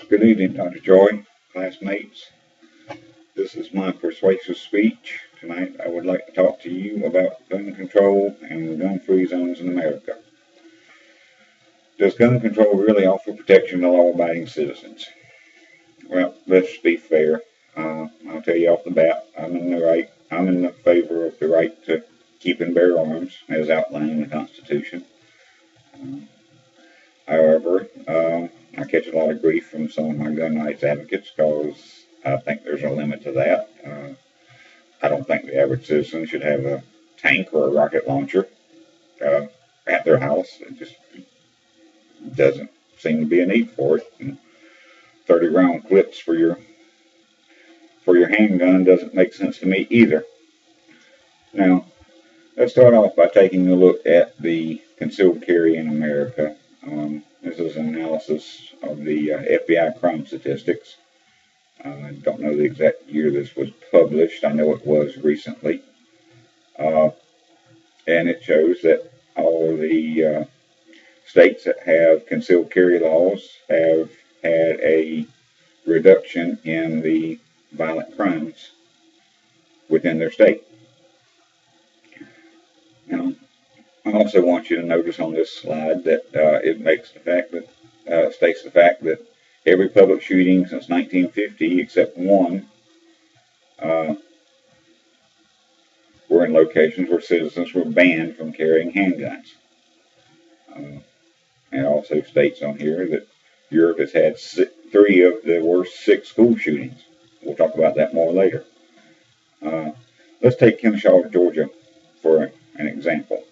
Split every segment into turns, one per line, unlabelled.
Good evening, Dr. Joy, classmates. This is my persuasive speech. Tonight I would like to talk to you about gun control and gun-free zones in America. Does gun control really offer protection to law-abiding citizens? Well, let's be fair. I'll tell you off the bat, I'm in the favor of the right to keep and bear arms as outlined in the Constitution. However, I catch a lot of grief from some of my gun rights advocates because I think there's a limit to that. I don't think the average citizen should have a tank or a rocket launcher at their house. It just doesn't seem to be a need for it. And 30-round clips for your handgun doesn't make sense to me either. Now, let's start off by taking a look at the concealed carry in America. This is an analysis of the FBI crime statistics. I don't know the exact year this was published. I know it was recently. And it shows that all the states that have concealed carry laws have had a reduction in the violent crimes within their state. Now, I also want you to notice on this slide that it makes the fact that states the fact that every public shooting since 1950, except one, were in locations where citizens were banned from carrying handguns. And also states on here that Europe has had 3 of the worst 6 school shootings. We'll talk about that more later. Let's take Kennesaw, Georgia, for an example.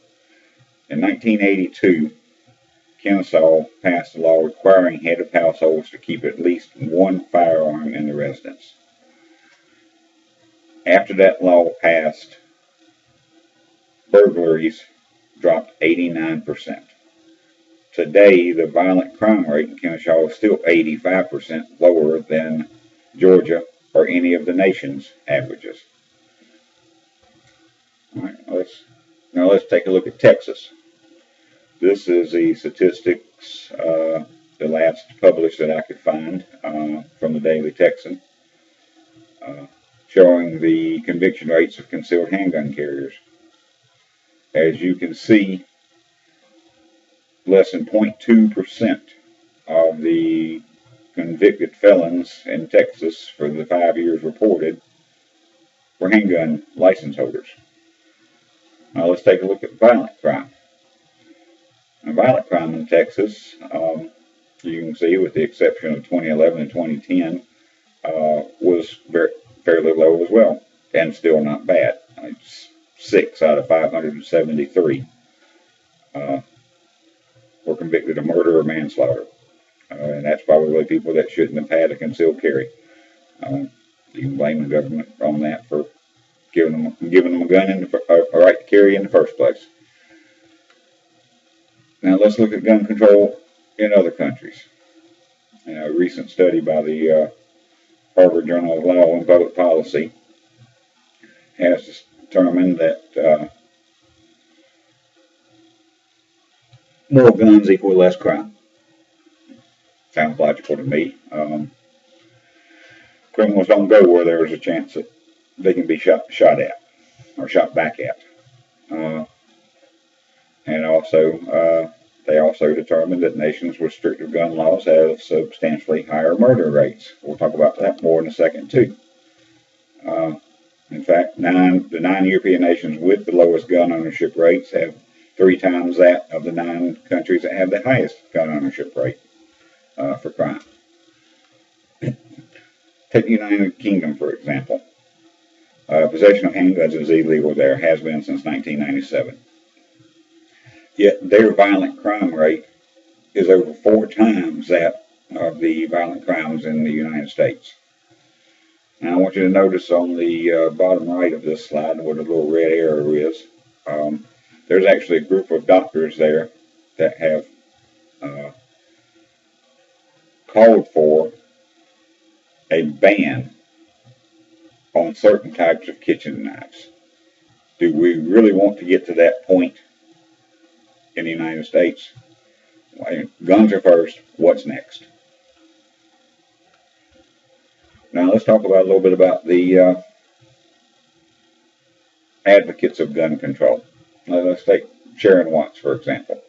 In 1982, Kennesaw passed a law requiring head of households to keep at least one firearm in the residence. After that law passed, burglaries dropped 89%. Today, the violent crime rate in Kennesaw is still 85% lower than Georgia or any of the nation's averages. All right, let's take a look at Texas. This is the statistics, the last published that I could find from the Daily Texan, showing the conviction rates of concealed handgun carriers. As you can see, less than 0.2% of the convicted felons in Texas for the 5 years reported were handgun license holders. Now let's take a look at violent crime. Now, violent crime in Texas, you can see with the exception of 2011 and 2010, was fairly low as well, and still not bad. It's 6 out of 573 were convicted of murder or manslaughter. And that's probably people that shouldn't have had a concealed carry. You can blame the government on that for giving them a gun a right to carry in the first place. Now let's look at gun control in other countries. A recent study by the Harvard Journal of Law and Public Policy has determined that more guns equal less crime. Sounds logical to me. Criminals don't go where there's a chance that they can be shot at or shot back at. And also, they also determined that nations with stricter gun laws have substantially higher murder rates. We'll talk about that more in a second, too. In fact, the 9 European nations with the lowest gun ownership rates have 3 times that of the 9 countries that have the highest gun ownership rate for crime. Take the United Kingdom, for example. Possession of handguns is illegal there, has been since 1997. Yet their violent crime rate is over 4 times that of the violent crimes in the United States. Now I want you to notice on the bottom right of this slide what a little red arrow is. There's actually a group of doctors there that have called for a ban on certain types of kitchen knives. Do we really want to get to that point in the United States? Guns are first. What's next? Now let's talk about a little bit about the advocates of gun control. Now, let's take Sharon Watts, for example.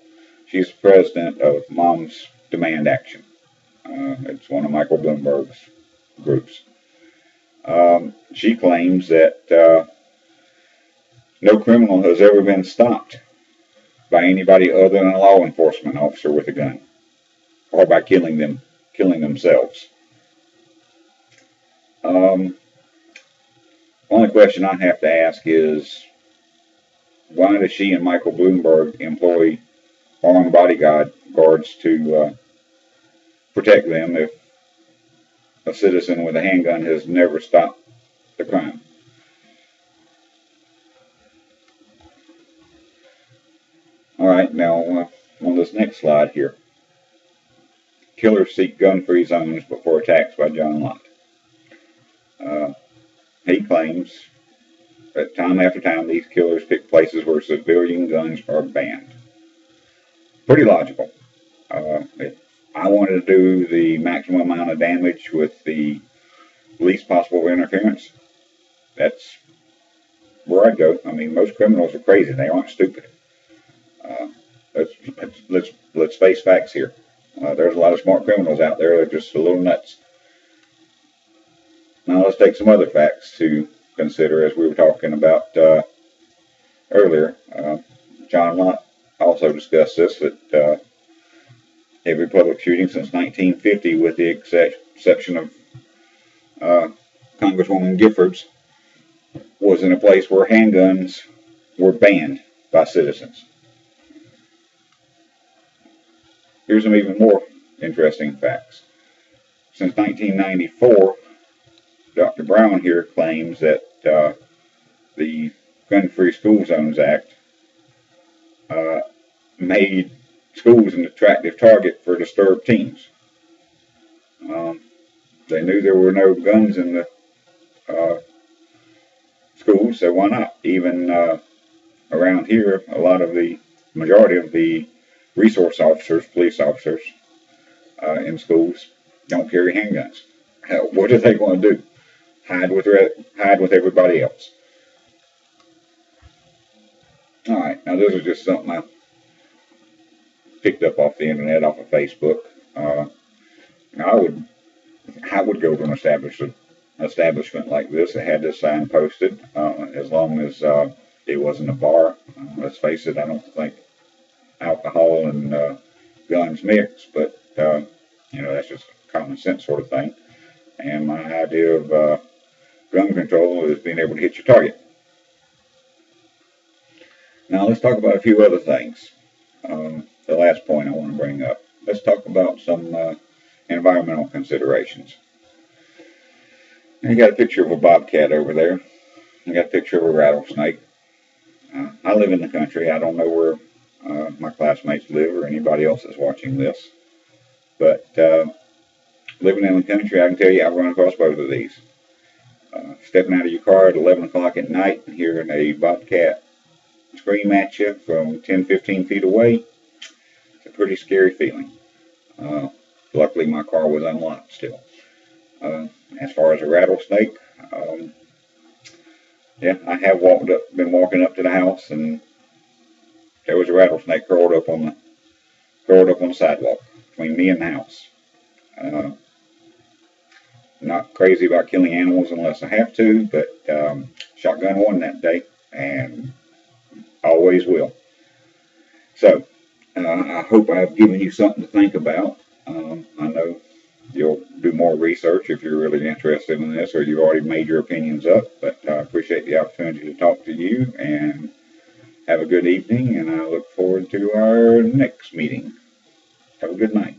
She's the president of Moms Demand Action. It's one of Michael Bloomberg's groups. She claims that no criminal has ever been stopped by anybody other than a law enforcement officer with a gun, or by killing themselves. Only question I have to ask is, why does she and Michael Bloomberg employ armed bodyguards to protect them if a citizen with a handgun has never stopped the crime? Alright, now on this next slide here, killers seek gun-free zones before attacks by John Lott. He claims that time after time these killers pick places where civilian guns are banned. Pretty logical. If I wanted to do the maximum amount of damage with the least possible interference, that's where I'd go. I mean, most criminals are crazy. They aren't stupid. Let's face facts here. There's a lot of smart criminals out there that are just a little nuts. Now let's take some other facts to consider, as we were talking about earlier. John Lott also discussed this, that every public shooting since 1950, with the exception of Congresswoman Giffords, was in a place where handguns were banned by citizens. Here's some even more interesting facts. Since 1994, Dr. Brown here claims that the Gun-Free School Zones Act made schools an attractive target for disturbed teens. They knew there were no guns in the schools, so why not? Even around here, majority of the resource officers, police officers in schools don't carry handguns. What are they going to do? Hide with everybody else. Alright, now this is just something I picked up off the internet, off of Facebook. I would go to an establishment like this that had this sign posted, as long as it wasn't a bar. Let's face it, I don't think alcohol and guns mix, but that's just a common sense sort of thing. And my idea of gun control is being able to hit your target. Now let's talk about a few other things. The last point I want to bring up. Let's talk about some environmental considerations. You got a picture of a bobcat over there. You got a picture of a rattlesnake. I live in the country. I don't know where my classmates live or anybody else that's watching this. But living in the country, I can tell you I've run across both of these. Stepping out of your car at 11 o'clock at night and hearing a bobcat scream at you from 10-15 feet away, it's a pretty scary feeling. Luckily my car was unlocked still. As far as a rattlesnake, I have been walking up to the house, and there was a rattlesnake curled up on the sidewalk between me and the house. Not crazy about killing animals unless I have to, but shotgun one that day, and always will. So, I hope I've given you something to think about. I know you'll do more research if you're really interested in this, or you've already made your opinions up, but I appreciate the opportunity to talk to you, and have a good evening, and I look forward to our next meeting. Have a good night.